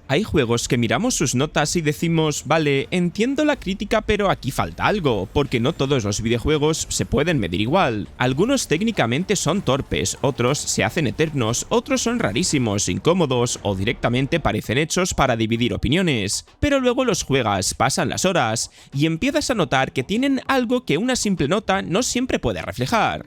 Hay juegos que miramos sus notas y decimos, vale, entiendo la crítica, pero aquí falta algo, porque no todos los videojuegos se pueden medir igual. Algunos técnicamente son torpes, otros se hacen eternos, otros son rarísimos, incómodos o directamente parecen hechos para dividir opiniones. Pero luego los juegas, pasan las horas y empiezas a notar que tienen algo que una simple nota no siempre puede reflejar.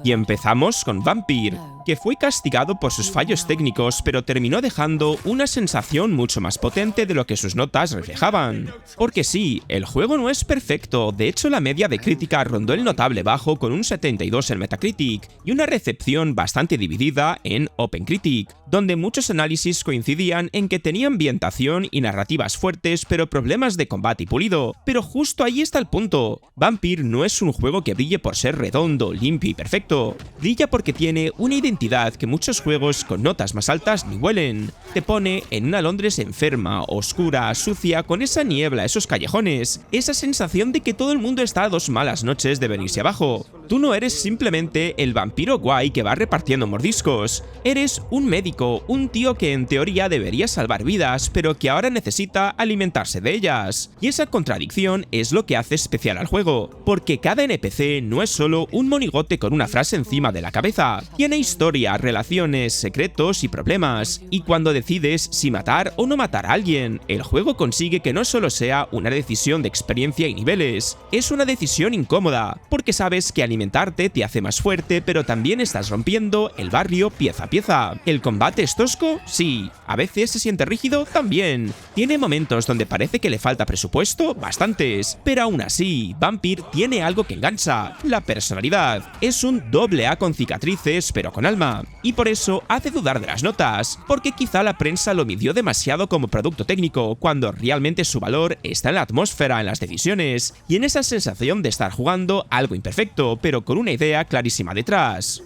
Y empezamos con Vampire, que fue castigado por sus fallos técnicos, pero terminó dejando una sensación mucho más potente de lo que sus notas reflejaban. Porque sí, el juego no es perfecto, de hecho la media de crítica rondó el notable bajo con un 72 en Metacritic y una recepción bastante dividida en OpenCritic, donde muchos análisis coincidían en que tenía ambientación y narrativas fuertes, pero problemas de combate y pulido. Pero justo ahí está el punto. Vampire no es un juego que brille por ser redondo, limpio y perfecto. Brilla porque tiene una identidad que muchos juegos con notas más altas ni huelen. Te pone en una Londres enferma, oscura, sucia, con esa niebla, esos callejones, esa sensación de que todo el mundo está a 2 malas noches de venirse abajo. Tú no eres simplemente el vampiro guay que va repartiendo mordiscos. Eres un médico, un tío que en teoría debería salvar vidas, pero que ahora necesita alimentarse de ellas. Y esa contradicción es lo que hace especial al juego, porque cada NPC no es solo un monigote con una frase encima de la cabeza. Tiene historia, relaciones, secretos y problemas. Y cuando decides si matar o no matar a alguien, el juego consigue que no solo sea una decisión de experiencia y niveles, es una decisión incómoda, porque sabes que alimentarte te hace más fuerte, pero también estás rompiendo el barrio pieza a pieza. ¿El combate es tosco? Sí. ¿A veces se siente rígido? También. ¿Tiene momentos donde parece que le falta presupuesto? Bastantes. Pero aún así, Vampire tiene algo que engancha: la personalidad. Es un AA con cicatrices, pero con alma. Y por eso hace dudar de las notas, porque quizá la prensa lo midió demasiado como producto técnico, cuando realmente su valor está en la atmósfera, en las decisiones, y en esa sensación de estar jugando algo imperfecto, pero con una idea clarísima detrás.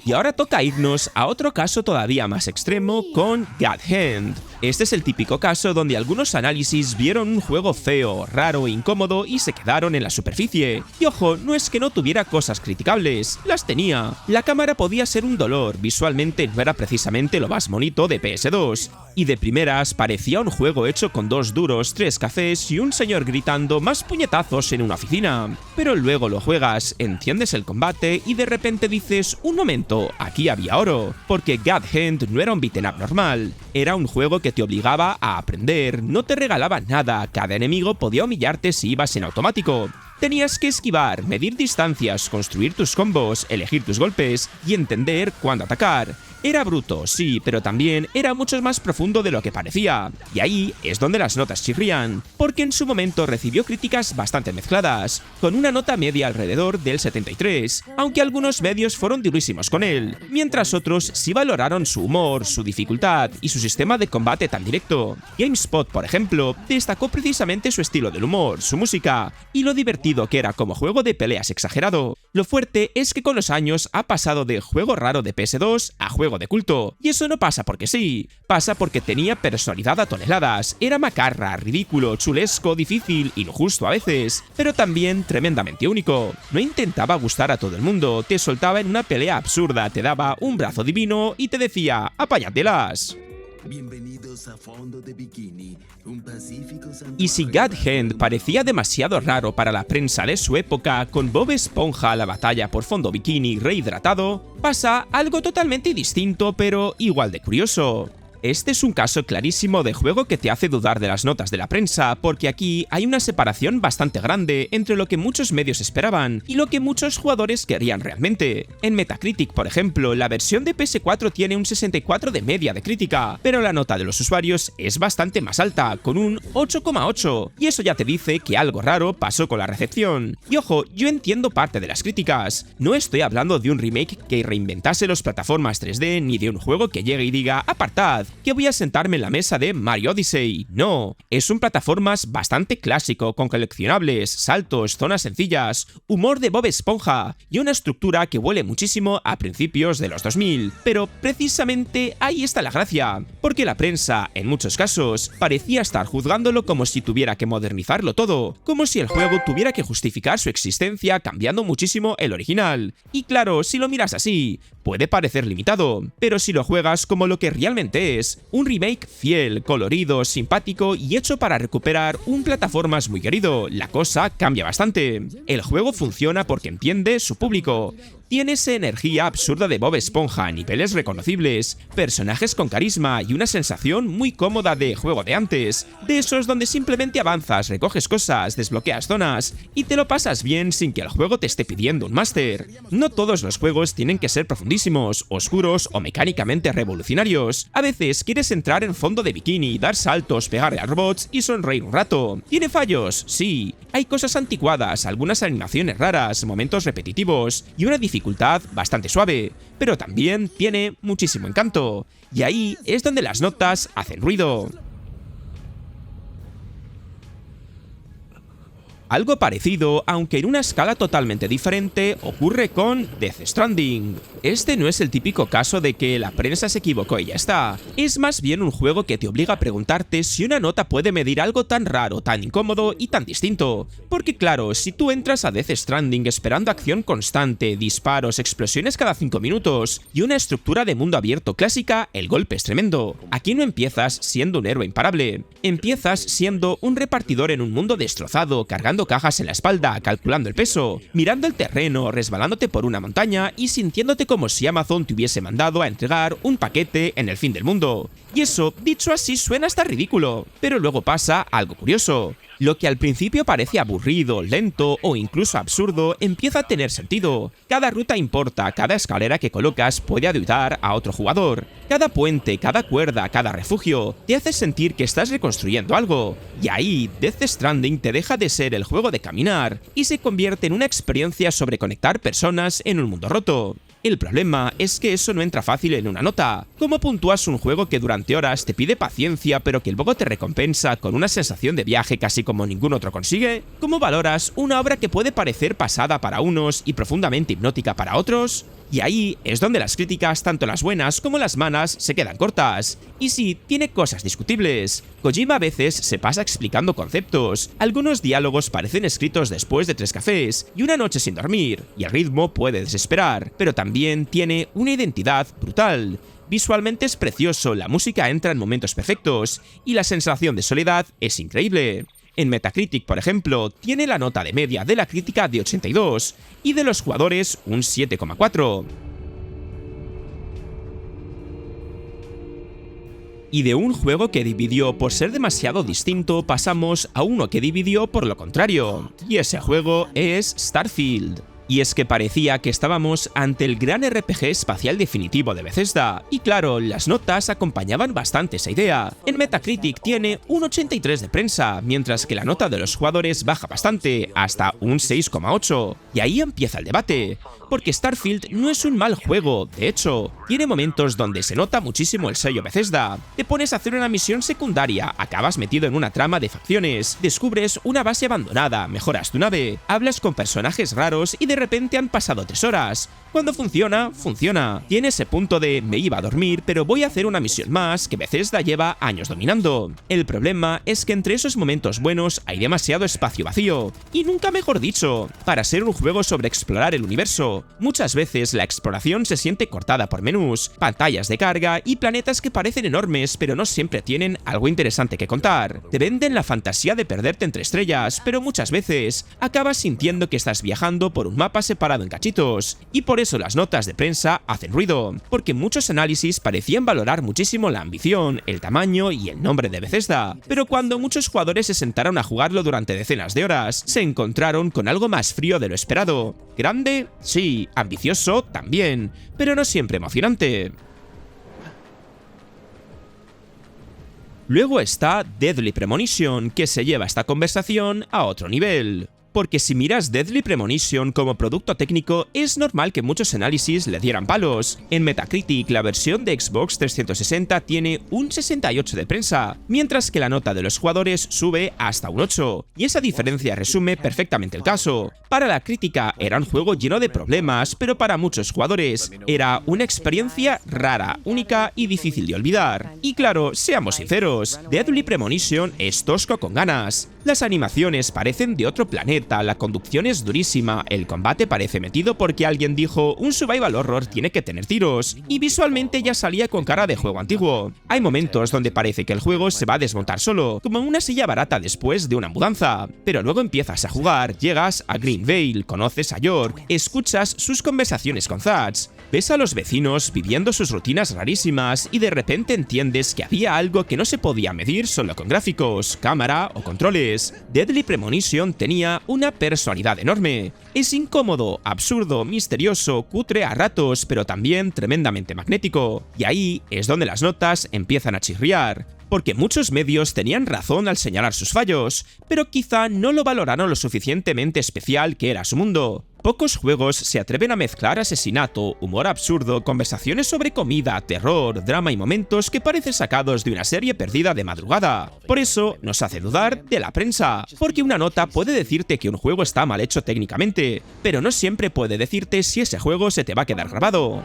Y ahora toca irnos a otro caso todavía más extremo con God Hand. Este es el típico caso donde algunos análisis vieron un juego feo, raro e incómodo y se quedaron en la superficie. Y ojo, no es que no tuviera cosas criticables, las tenía. La cámara podía ser un dolor, visualmente no era precisamente lo más bonito de PS2. Y de primeras parecía un juego hecho con 2 duros, 3 cafés y un señor gritando más puñetazos en una oficina. Pero luego lo juegas, entiendes el combate y de repente dices, un momento, aquí había oro. Porque God Hand no era un beat'em up normal, era un juego que te obligaba a aprender, no te regalaba nada, cada enemigo podía humillarte si ibas en automático. Tenías que esquivar, medir distancias, construir tus combos, elegir tus golpes y entender cuándo atacar. Era bruto, sí, pero también era mucho más profundo de lo que parecía. Y ahí es donde las notas chirrían, porque en su momento recibió críticas bastante mezcladas, con una nota media alrededor del 73, aunque algunos medios fueron durísimos con él, mientras otros sí valoraron su humor, su dificultad y su sistema de combate tan directo. GameSpot, por ejemplo, destacó precisamente su estilo del humor, su música y lo divertido que era como juego de peleas exagerado. Lo fuerte es que con los años ha pasado de juego raro de PS2 a juego de culto, y eso no pasa porque sí, pasa porque tenía personalidad a toneladas, era macarra, ridículo, chulesco, difícil, injusto a veces, pero también tremendamente único. No intentaba gustar a todo el mundo, te soltaba en una pelea absurda, te daba un brazo divino y te decía, apáñatelas. Bienvenidos a Fondo de Bikini, un pacífico santuario. Y si God Hand parecía demasiado raro para la prensa de su época, con Bob Esponja a la batalla por fondo bikini rehidratado, pasa algo totalmente distinto pero igual de curioso. Este es un caso clarísimo de juego que te hace dudar de las notas de la prensa, porque aquí hay una separación bastante grande entre lo que muchos medios esperaban y lo que muchos jugadores querían realmente. En Metacritic, por ejemplo, la versión de PS4 tiene un 64 de media de crítica, pero la nota de los usuarios es bastante más alta, con un 8,8, y eso ya te dice que algo raro pasó con la recepción. Y ojo, yo entiendo parte de las críticas, no estoy hablando de un remake que reinventase las plataformas 3D ni de un juego que llegue y diga, apartad, pensad que voy a sentarme en la mesa de Mario Odyssey. No, es un plataformas bastante clásico, con coleccionables, saltos, zonas sencillas, humor de Bob Esponja y una estructura que huele muchísimo a principios de los 2000. Pero precisamente ahí está la gracia, porque la prensa, en muchos casos, parecía estar juzgándolo como si tuviera que modernizarlo todo, como si el juego tuviera que justificar su existencia cambiando muchísimo el original. Y claro, si lo miras así, puede parecer limitado, pero si lo juegas como lo que realmente es, un remake fiel, colorido, simpático y hecho para recuperar un plataformas muy querido, la cosa cambia bastante. El juego funciona porque entiende su público. Tiene esa energía absurda de Bob Esponja a niveles reconocibles, personajes con carisma y una sensación muy cómoda de juego de antes, de esos donde simplemente avanzas, recoges cosas, desbloqueas zonas y te lo pasas bien sin que el juego te esté pidiendo un máster. No todos los juegos tienen que ser profundísimos, oscuros o mecánicamente revolucionarios. A veces quieres entrar en fondo de bikini, dar saltos, pegarle a robots y sonreír un rato. ¿Tiene fallos? Sí. Hay cosas anticuadas, algunas animaciones raras, momentos repetitivos y una dificultad bastante suave, pero también tiene muchísimo encanto, y ahí es donde las notas hacen ruido. Algo parecido, aunque en una escala totalmente diferente, ocurre con Death Stranding. Este no es el típico caso de que la prensa se equivocó y ya está. Es más bien un juego que te obliga a preguntarte si una nota puede medir algo tan raro, tan incómodo y tan distinto. Porque claro, si tú entras a Death Stranding esperando acción constante, disparos, explosiones cada 5 minutos y una estructura de mundo abierto clásica, el golpe es tremendo. Aquí no empiezas siendo un héroe imparable. Empiezas siendo un repartidor en un mundo destrozado, cargando cajas en la espalda, calculando el peso, mirando el terreno, resbalándote por una montaña y sintiéndote como si Amazon te hubiese mandado a entregar un paquete en el fin del mundo. Y eso, dicho así, suena hasta ridículo, pero luego pasa algo curioso. Lo que al principio parece aburrido, lento o incluso absurdo empieza a tener sentido. Cada ruta importa, cada escalera que colocas puede ayudar a otro jugador. Cada puente, cada cuerda, cada refugio te hace sentir que estás reconstruyendo algo. Y ahí, Death Stranding te deja de ser el juego de caminar y se convierte en una experiencia sobre conectar personas en un mundo roto. El problema es que eso no entra fácil en una nota. ¿Cómo puntúas un juego que durante horas te pide paciencia pero que luego te recompensa con una sensación de viaje casi como ningún otro consigue? ¿Cómo valoras una obra que puede parecer pasada para unos y profundamente hipnótica para otros? Y ahí es donde las críticas, tanto las buenas como las malas, se quedan cortas. Y sí, tiene cosas discutibles. Kojima a veces se pasa explicando conceptos, algunos diálogos parecen escritos después de 3 cafés y una noche sin dormir, y el ritmo puede desesperar, pero también tiene una identidad brutal. Visualmente es precioso, la música entra en momentos perfectos, y la sensación de soledad es increíble. En Metacritic, por ejemplo, tiene la nota de media de la crítica de 82 y de los jugadores un 7,4. Y de un juego que dividió por ser demasiado distinto pasamos a uno que dividió por lo contrario, y ese juego es Starfield. Y es que parecía que estábamos ante el gran RPG espacial definitivo de Bethesda, y claro, las notas acompañaban bastante esa idea. En Metacritic tiene un 83 de prensa, mientras que la nota de los jugadores baja bastante, hasta un 6,8. Y ahí empieza el debate, porque Starfield no es un mal juego, de hecho, tiene momentos donde se nota muchísimo el sello Bethesda. Te pones a hacer una misión secundaria, acabas metido en una trama de facciones, descubres una base abandonada, mejoras tu nave, hablas con personajes raros y de repente han pasado 3 horas. Cuando funciona, funciona. Tiene ese punto de me iba a dormir, pero voy a hacer una misión más que Bethesda lleva años dominando. El problema es que entre esos momentos buenos hay demasiado espacio vacío, y nunca mejor dicho, para ser un juego sobre explorar el universo. Muchas veces la exploración se siente cortada por menús, pantallas de carga y planetas que parecen enormes pero no siempre tienen algo interesante que contar. Te venden la fantasía de perderte entre estrellas, pero muchas veces acabas sintiendo que estás viajando por un mapa separado en cachitos, y por eso las notas de prensa hacen ruido, porque muchos análisis parecían valorar muchísimo la ambición, el tamaño y el nombre de Bethesda, pero cuando muchos jugadores se sentaron a jugarlo durante decenas de horas, se encontraron con algo más frío de lo esperado. ¿Grande? Sí. Ambicioso también, pero no siempre emocionante. Luego está Deadly Premonition, que se lleva esta conversación a otro nivel. porque si miras Deadly Premonition como producto técnico, es normal que muchos análisis le dieran palos. En Metacritic, la versión de Xbox 360 tiene un 68 de prensa, mientras que la nota de los jugadores sube hasta un 8, y esa diferencia resume perfectamente el caso. Para la crítica era un juego lleno de problemas, pero para muchos jugadores era una experiencia rara, única y difícil de olvidar. Y claro, seamos sinceros, Deadly Premonition es tosco con ganas. Las animaciones parecen de otro planeta, la conducción es durísima, el combate parece metido porque alguien dijo un survival horror tiene que tener tiros, y visualmente ya salía con cara de juego antiguo. Hay momentos donde parece que el juego se va a desmontar solo, como una silla barata después de una mudanza, pero luego empiezas a jugar, llegas a Greenvale, conoces a York, escuchas sus conversaciones con Zach, ves a los vecinos viviendo sus rutinas rarísimas y de repente entiendes que había algo que no se podía medir solo con gráficos, cámara o controles. Deadly Premonition tenía una personalidad enorme. Es incómodo, absurdo, misterioso, cutre a ratos, pero también tremendamente magnético. Y ahí es donde las notas empiezan a chirriar. Porque muchos medios tenían razón al señalar sus fallos, pero quizá no lo valoraron lo suficientemente especial que era su mundo. Pocos juegos se atreven a mezclar asesinato, humor absurdo, conversaciones sobre comida, terror, drama y momentos que parecen sacados de una serie perdida de madrugada. Por eso nos hace dudar de la prensa, porque una nota puede decirte que un juego está mal hecho técnicamente, pero no siempre puede decirte si ese juego se te va a quedar grabado.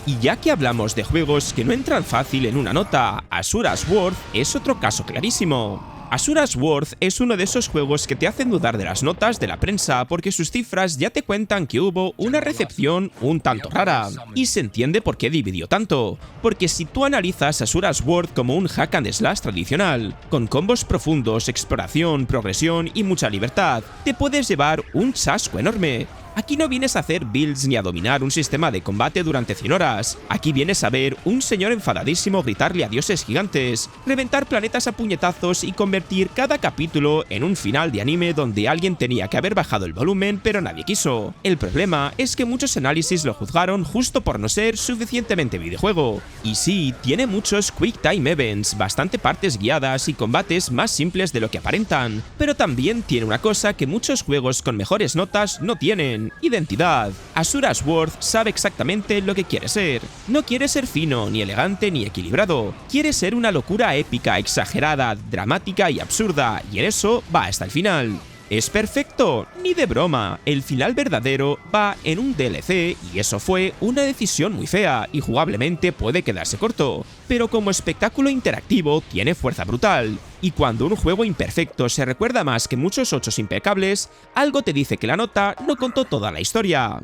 Y ya que hablamos de juegos que no entran fácil en una nota, Asura's Wrath es otro caso clarísimo. Asura's Wrath es uno de esos juegos que te hacen dudar de las notas de la prensa porque sus cifras ya te cuentan que hubo una recepción un tanto rara. Y se entiende por qué dividió tanto, porque si tú analizas Asura's Wrath como un hack and slash tradicional, con combos profundos, exploración, progresión y mucha libertad, te puedes llevar un chasco enorme. Aquí no vienes a hacer builds ni a dominar un sistema de combate durante 100 horas. Aquí vienes a ver un señor enfadadísimo gritarle a dioses gigantes, reventar planetas a puñetazos y convertir cada capítulo en un final de anime donde alguien tenía que haber bajado el volumen pero nadie quiso. El problema es que muchos análisis lo juzgaron justo por no ser suficientemente videojuego. Y sí, tiene muchos Quick Time Events, bastante partes guiadas y combates más simples de lo que aparentan, pero también tiene una cosa que muchos juegos con mejores notas no tienen: identidad. Asura's Wrath sabe exactamente lo que quiere ser. No quiere ser fino, ni elegante, ni equilibrado. Quiere ser una locura épica, exagerada, dramática y absurda, y en eso va hasta el final. ¿Es perfecto? Ni de broma. El final verdadero va en un DLC y eso fue una decisión muy fea y jugablemente puede quedarse corto, pero como espectáculo interactivo tiene fuerza brutal. Y cuando un juego imperfecto se recuerda más que muchos 8 impecables, algo te dice que la nota no contó toda la historia.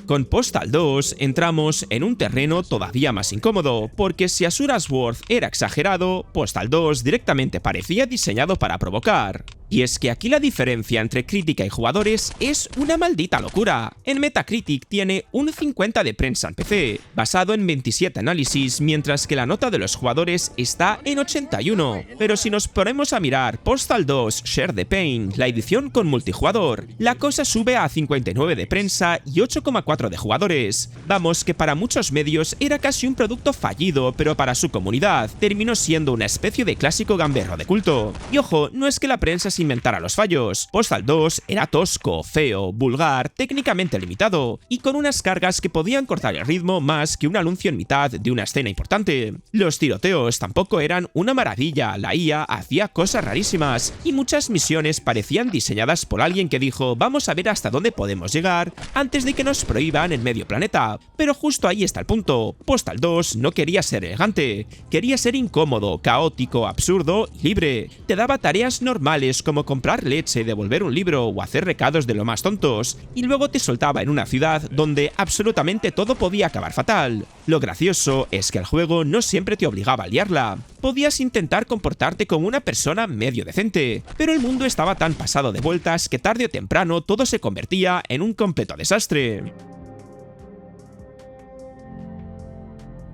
Con Postal 2 entramos en un terreno todavía más incómodo, porque si Asura's Wrath era exagerado, Postal 2 directamente parecía diseñado para provocar. Y es que aquí la diferencia entre crítica y jugadores es una maldita locura. En Metacritic tiene un 50 de prensa en PC, basado en 27 análisis, mientras que la nota de los jugadores está en 81. Pero si nos ponemos a mirar Postal 2 Share the Pain, la edición con multijugador, la cosa sube a 59 de prensa y 8,4 de jugadores. Vamos, que para muchos medios era casi un producto fallido, pero para su comunidad terminó siendo una especie de clásico gamberro de culto. Y ojo, no es que la prensa se inventara los fallos. Postal 2 era tosco, feo, vulgar, técnicamente limitado, y con unas cargas que podían cortar el ritmo más que un anuncio en mitad de una escena importante. Los tiroteos tampoco eran una maravilla, la IA hacía cosas rarísimas, y muchas misiones parecían diseñadas por alguien que dijo vamos a ver hasta dónde podemos llegar antes de que nos prohíban el medio planeta. Pero justo ahí está el punto. Postal 2 no quería ser elegante, quería ser incómodo, caótico, absurdo y libre. Te daba tareas normales como comprar leche, devolver un libro o hacer recados de lo más tontos, y luego te soltaba en una ciudad donde absolutamente todo podía acabar fatal. Lo gracioso es que el juego no siempre te obligaba a liarla. Podías intentar comportarte como una persona medio decente, pero el mundo estaba tan pasado de vueltas que tarde o temprano todo se convertía en un completo desastre.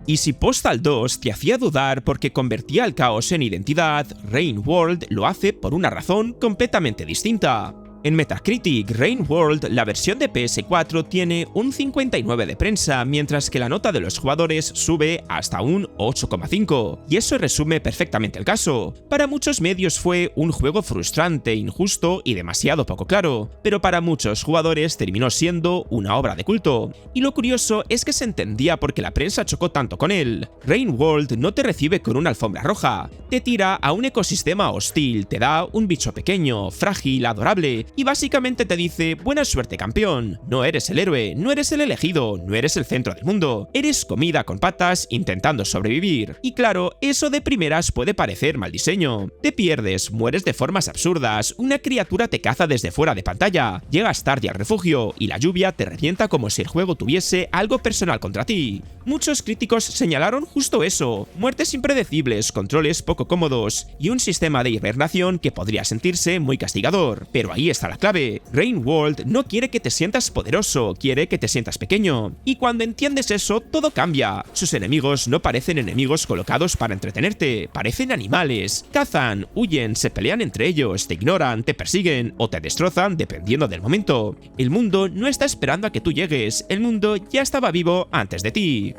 Y si Postal 2 te hacía dudar porque convertía el caos en identidad, Rain World lo hace por una razón completamente distinta. En Metacritic, Rain World, la versión de PS4 tiene un 59 de prensa, mientras que la nota de los jugadores sube hasta un 8,5. Y eso resume perfectamente el caso. Para muchos medios fue un juego frustrante, injusto y demasiado poco claro, pero para muchos jugadores terminó siendo una obra de culto. Y lo curioso es que se entendía por qué la prensa chocó tanto con él. Rain World no te recibe con una alfombra roja, te tira a un ecosistema hostil, te da un bicho pequeño, frágil, adorable, y básicamente te dice: buena suerte, campeón, no eres el héroe, no eres el elegido, no eres el centro del mundo, eres comida con patas intentando sobrevivir. Y claro, eso de primeras puede parecer mal diseño. Te pierdes, mueres de formas absurdas, una criatura te caza desde fuera de pantalla, llegas tarde al refugio y la lluvia te revienta como si el juego tuviese algo personal contra ti. Muchos críticos señalaron justo eso: muertes impredecibles, controles poco cómodos y un sistema de hibernación que podría sentirse muy castigador. Pero ahí está la clave: Rain World no quiere que te sientas poderoso, quiere que te sientas pequeño. Y cuando entiendes eso, todo cambia. Sus enemigos no parecen enemigos colocados para entretenerte, parecen animales. Cazan, huyen, se pelean entre ellos, te ignoran, te persiguen o te destrozan dependiendo del momento. El mundo no está esperando a que tú llegues, el mundo ya estaba vivo antes de ti.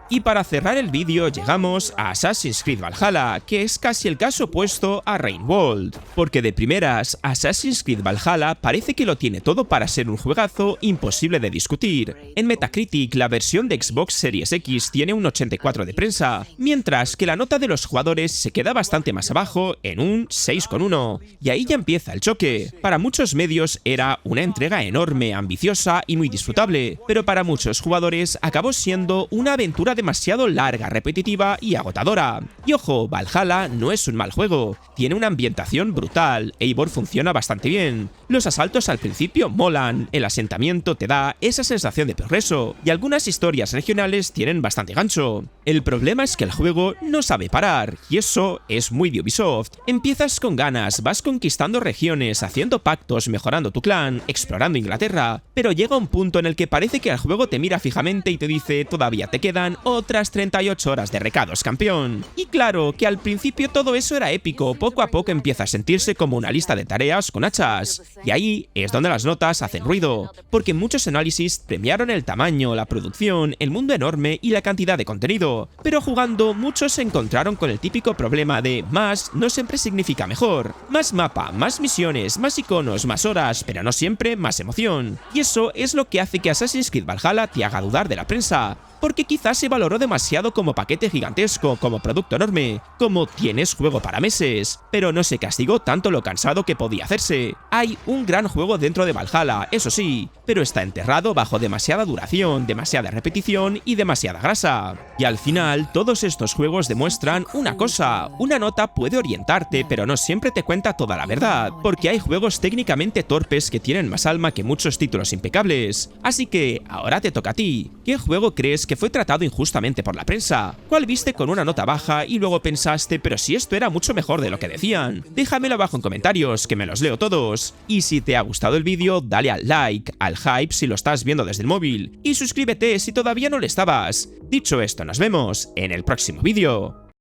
Y para cerrar el vídeo llegamos a Assassin's Creed Valhalla, que es casi el caso opuesto a Rain World, porque de primeras Assassin's Creed Valhalla parece que lo tiene todo para ser un juegazo imposible de discutir. En Metacritic, la versión de Xbox Series X tiene un 84 de prensa, mientras que la nota de los jugadores se queda bastante más abajo en un 6,1, y ahí ya empieza el choque. Para muchos medios era una entrega enorme, ambiciosa y muy disfrutable, pero para muchos jugadores acabó siendo una aventura demasiado larga, repetitiva y agotadora. Y ojo, Valhalla no es un mal juego, tiene una ambientación brutal, Eivor funciona bastante bien, los asaltos al principio molan, el asentamiento te da esa sensación de progreso, y algunas historias regionales tienen bastante gancho. El problema es que el juego no sabe parar, y eso es muy de Ubisoft. Empiezas con ganas, vas conquistando regiones, haciendo pactos, mejorando tu clan, explorando Inglaterra, pero llega un punto en el que parece que el juego te mira fijamente y te dice: todavía te quedan otras 38 horas de recados, campeón. Y claro, que al principio todo eso era épico, poco a poco empieza a sentirse como una lista de tareas con hachas. Y ahí es donde las notas hacen ruido, porque muchos análisis premiaron el tamaño, la producción, el mundo enorme y la cantidad de contenido. Pero jugando, muchos se encontraron con el típico problema de más no siempre significa mejor. Más mapa, más misiones, más iconos, más horas, pero no siempre más emoción. Y eso es lo que hace que Assassin's Creed Valhalla te haga dudar de la prensa, porque quizás se valoró demasiado como paquete gigantesco, como producto enorme, como tienes juego para meses, pero no se castigó tanto lo cansado que podía hacerse. Hay un gran juego dentro de Valhalla, eso sí, pero está enterrado bajo demasiada duración, demasiada repetición y demasiada grasa. Y al final, todos estos juegos demuestran una cosa: una nota puede orientarte, pero no siempre te cuenta toda la verdad, porque hay juegos técnicamente torpes que tienen más alma que muchos títulos impecables. Así que, ahora te toca a ti. ¿Qué juego crees que fue tratado injustamente por la prensa? ¿Cuál viste con una nota baja y luego pensaste: pero si esto era mucho mejor de lo que decían? Déjamelo abajo en comentarios, que me los leo todos. Y si te ha gustado el vídeo, dale al like, al hype si lo estás viendo desde el móvil, y suscríbete si todavía no lo estabas. Dicho esto, nos vemos en el próximo vídeo.